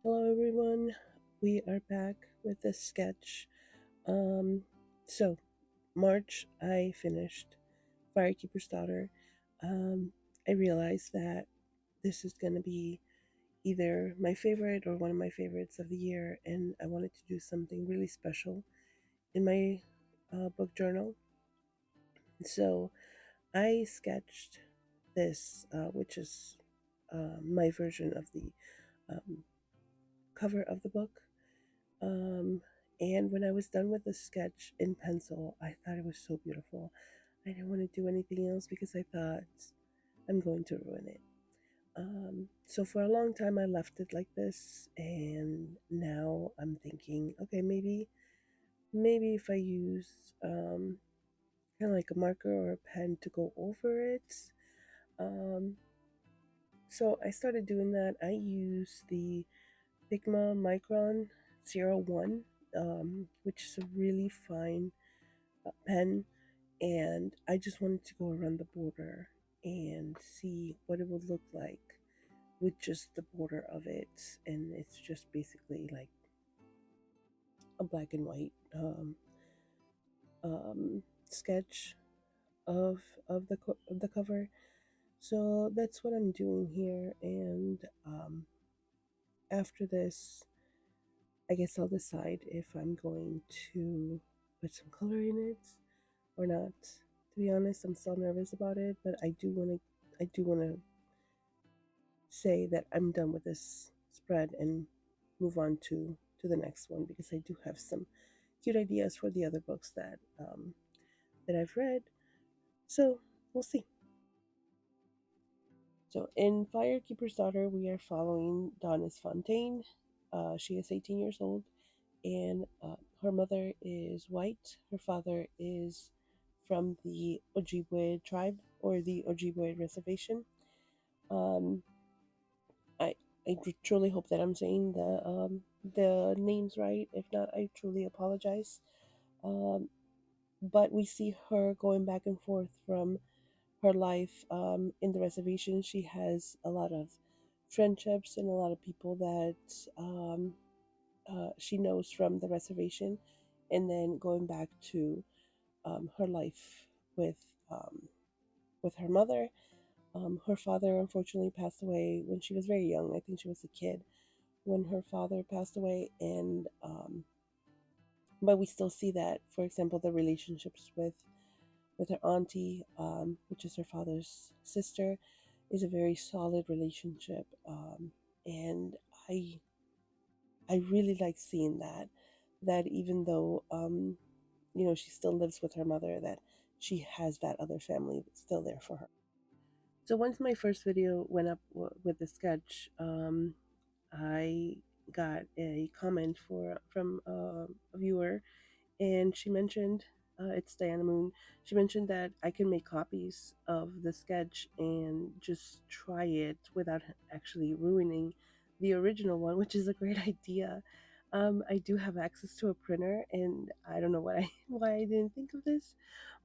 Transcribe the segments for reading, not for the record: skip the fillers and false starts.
Hello everyone, we are back with this sketch. Um, so March I finished Firekeeper's Daughter. Um, I realized that this is going to be either my favorite or one of my favorites of the year, and I wanted to do something really special in my book journal. So I sketched this, which is my version of the um, cover of the book. Um, and when I was done with the sketch in pencil, I thought it was so beautiful. I didn't want to do anything else because I thought I'm going to ruin it. So for a long time, I left it like this, and now I'm thinking, okay, maybe if I use kind of like a marker or a pen to go over it. Um, so I started doing that. I use the Pigma Micron 01, which is a really fine pen, and I just wanted to go around the border and see what it would look like with just the border of it. And it's just basically like a black and white sketch of of the cover. So that's what I'm doing here, and after this, I guess I'll decide if I'm going to put some color in it or not. To be honest, I'm still nervous about it, but I do want to say that I'm done with this spread and move on to the next one because I do have some cute ideas for the other books that I've read. So we'll see. So in Firekeeper's Daughter, we are following Donis Fontaine. She is 18 years old, and her mother is white. Her father is from the Ojibwe tribe or the Ojibwe reservation. Um, I I truly hope that I'm saying the names right. If not, I truly apologize. Um, but we see her going back and forth from her life in the reservation. She has a lot of friendships and a lot of people that she knows from the reservation, and then going back to her life with um, with her mother. Her father unfortunately passed away when she was very young. I think she was a kid when her father passed away, and but we still see that, for example, the relationships with her auntie, which is her father's sister, is a very solid relationship, and I I really like seeing that. That even though she still lives with her mother, that she has that other family that's still there for her. So once my first video went up with the sketch, I got a comment from a viewer, and she mentioned it's Diana Moon. She mentioned that I can make copies of the sketch and just try it without actually ruining the original one, which is a great idea. I do have access to a printer, and I don't know why I didn't think of this,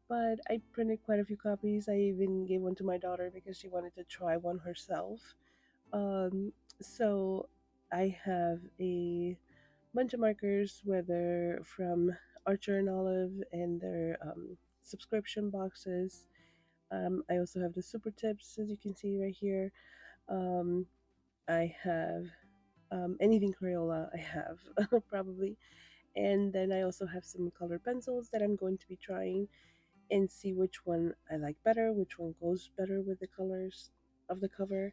but I printed quite a few copies. I even gave one to my daughter because she wanted to try one herself. So I have a bunch of markers, whether from Archer and Olive and their subscription boxes. I also have the super tips, as you can see right here. Um, I have anything Crayola, I have probably. And then I also have some colored pencils that I'm going to be trying and see which one I like better, which one goes better with the colors of the cover.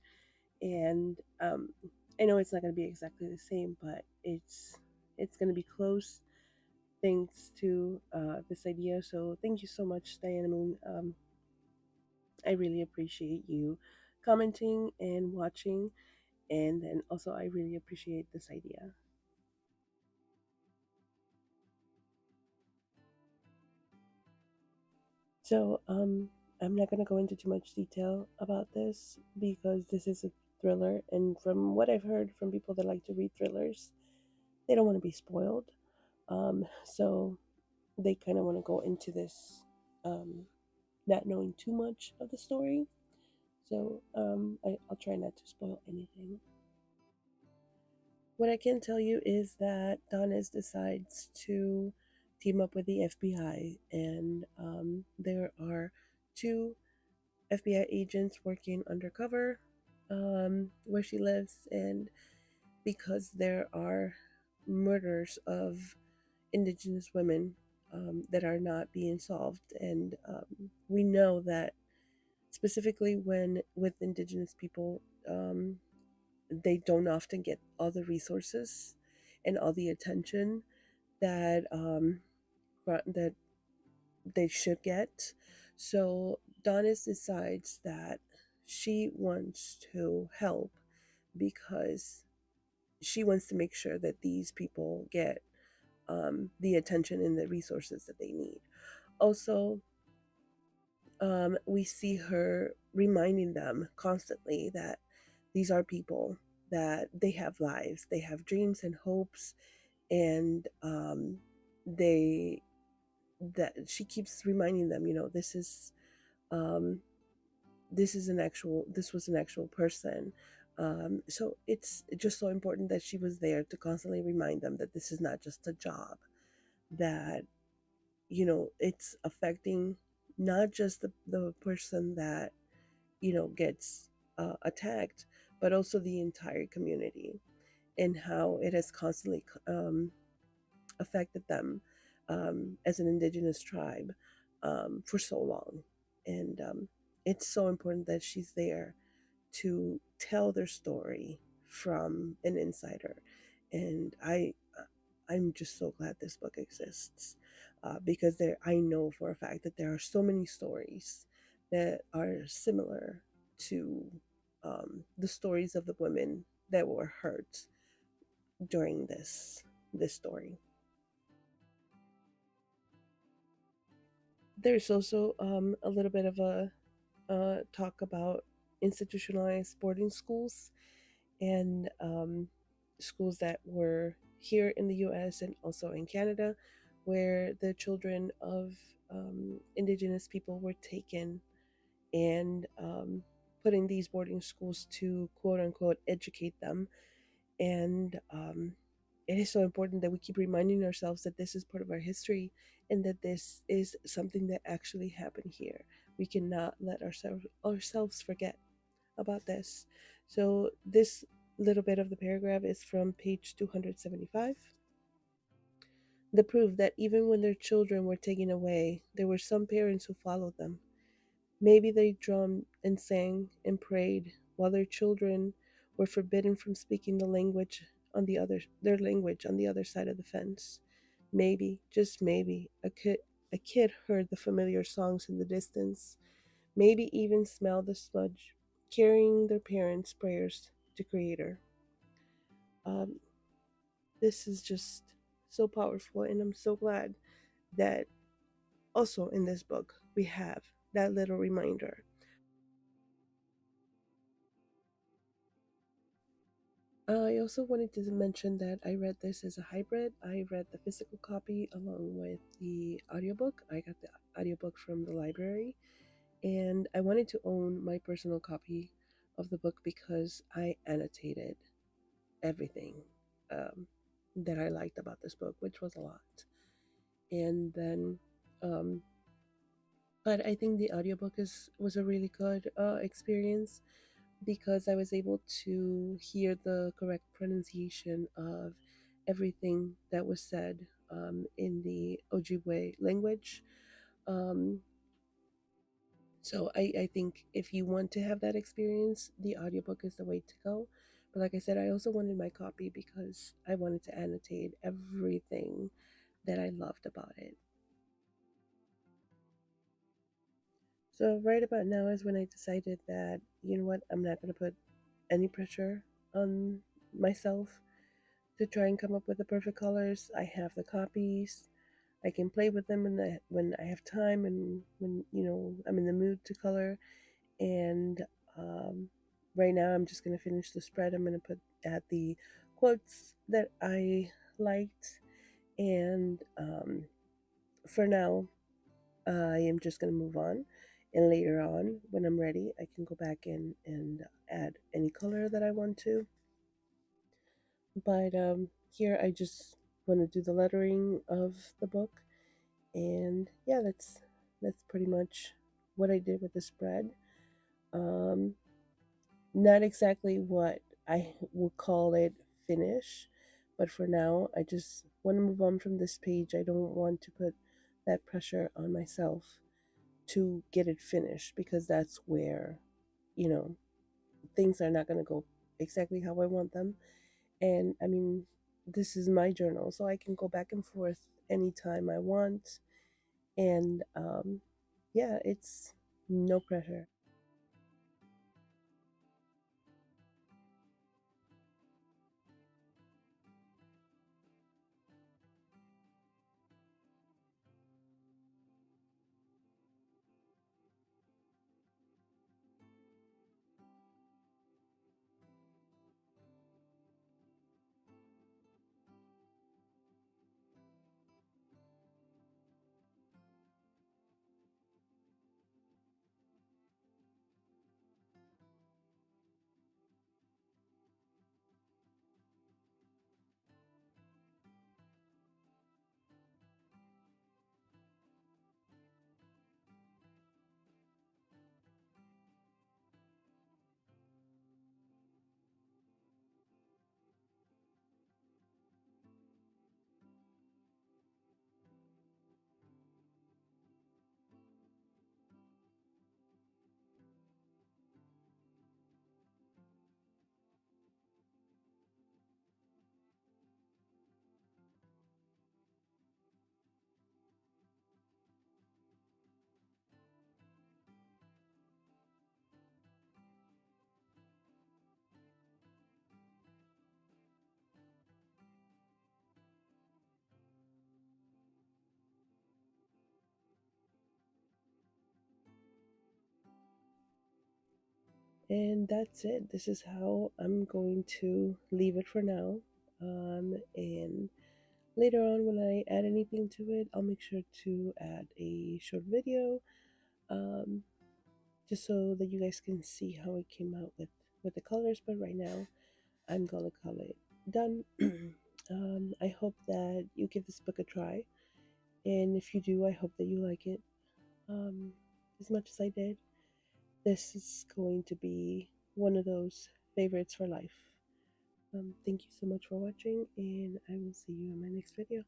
And I know it's not going to be exactly the same, but it's going to be close thanks to this idea. So thank you so much, Diana Moon. I really appreciate you commenting and watching, and then also I really appreciate this idea. So I'm not going to go into too much detail about this because this is a thriller, and from what I've heard from people that like to read thrillers, they don't want to be spoiled. So they kind of want to go into this um, not knowing too much of the story. So I'll try not to spoil anything. What I can tell you is that Donis decides to team up with the FBI, and there are two FBI agents working undercover where she lives, and because there are murders of indigenous women that are not being solved, and we know that specifically when with indigenous people, they don't often get all the resources and all the attention that that they should get. So Donis decides that she wants to help because she wants to make sure that these people get the attention and the resources that they need. Also, we see her reminding them constantly that these are people, that they have lives, they have dreams and hopes, and they that she keeps reminding them, um, this was an actual person. So it's just so important that she was there to constantly remind them that this is not just a job, that it's affecting not just the person that gets attacked, but also the entire community, and how it has constantly affected them as an indigenous tribe for so long. And it's so important that she's there to tell their story from an insider. And I'm just so glad this book exists, because I know for a fact that there are so many stories that are similar to the stories of the women that were hurt during this story. There's also a little bit of a talk about institutionalized boarding schools, and schools that were here in the US and also in Canada, where the children of Indigenous people were taken and put in these boarding schools to quote unquote educate them. And it is so important that we keep reminding ourselves that this is part of our history and that this is something that actually happened here. We cannot let ourselves forget about this. So, this little bit of the paragraph is from page 275. The proof that even when their children were taken away, there were some parents who followed them. Maybe they drummed and sang and prayed while their children were forbidden from speaking their language on the other side of the fence. Maybe, just maybe, a kid heard the familiar songs in the distance, maybe even smelled the smudge carrying their parents' prayers to Creator. Um, this is just so powerful, and I'm so glad that also in this book we have that little reminder. I also wanted to mention that I read this as a hybrid. I read the physical copy along with the audiobook. I got the audiobook from the library, and I wanted to own my personal copy of the book because I annotated everything um, that I liked about this book, which was a lot. And then, um, but I think the audiobook was a really good experience because I was able to hear the correct pronunciation of everything that was said in the Ojibwe language. Um, so I think if you want to have that experience, the audiobook is the way to go. But like I said, I also wanted my copy because I wanted to annotate everything that I loved about it. So right about now is when I decided that, you know what, I'm not going to put any pressure on myself to try and come up with the perfect colors. I have the copies. I can play with them when I have time and when I'm in the mood to color. And um, right now, I'm just gonna finish the spread. I'm gonna put add the quotes that I liked, and for now, I am just gonna move on. And later on, when I'm ready, I can go back in and add any color that I want to. But here I just want to do the lettering of the book, and yeah, that's pretty much what I did with the spread. Um, Not exactly what I would call it finish, but for now, I just want to move on from this page. I don't want to put that pressure on myself to get it finished because that's where, you know, things are not going to go exactly how I want them. And I mean, this is my journal, so I can go back and forth anytime I want. And yeah, it's no pressure. And that's it. This is how I'm going to leave it for now. And later on, when I add anything to it, I'll make sure to add a short video, um, just so that you guys can see how it came out with the colors. But right now, I'm gonna call it done. I hope that you give this book a try, and if you do, I hope that you like it um, as much as I did. This is going to be one of those favorites for life. Thank you so much for watching, and I will see you in my next video.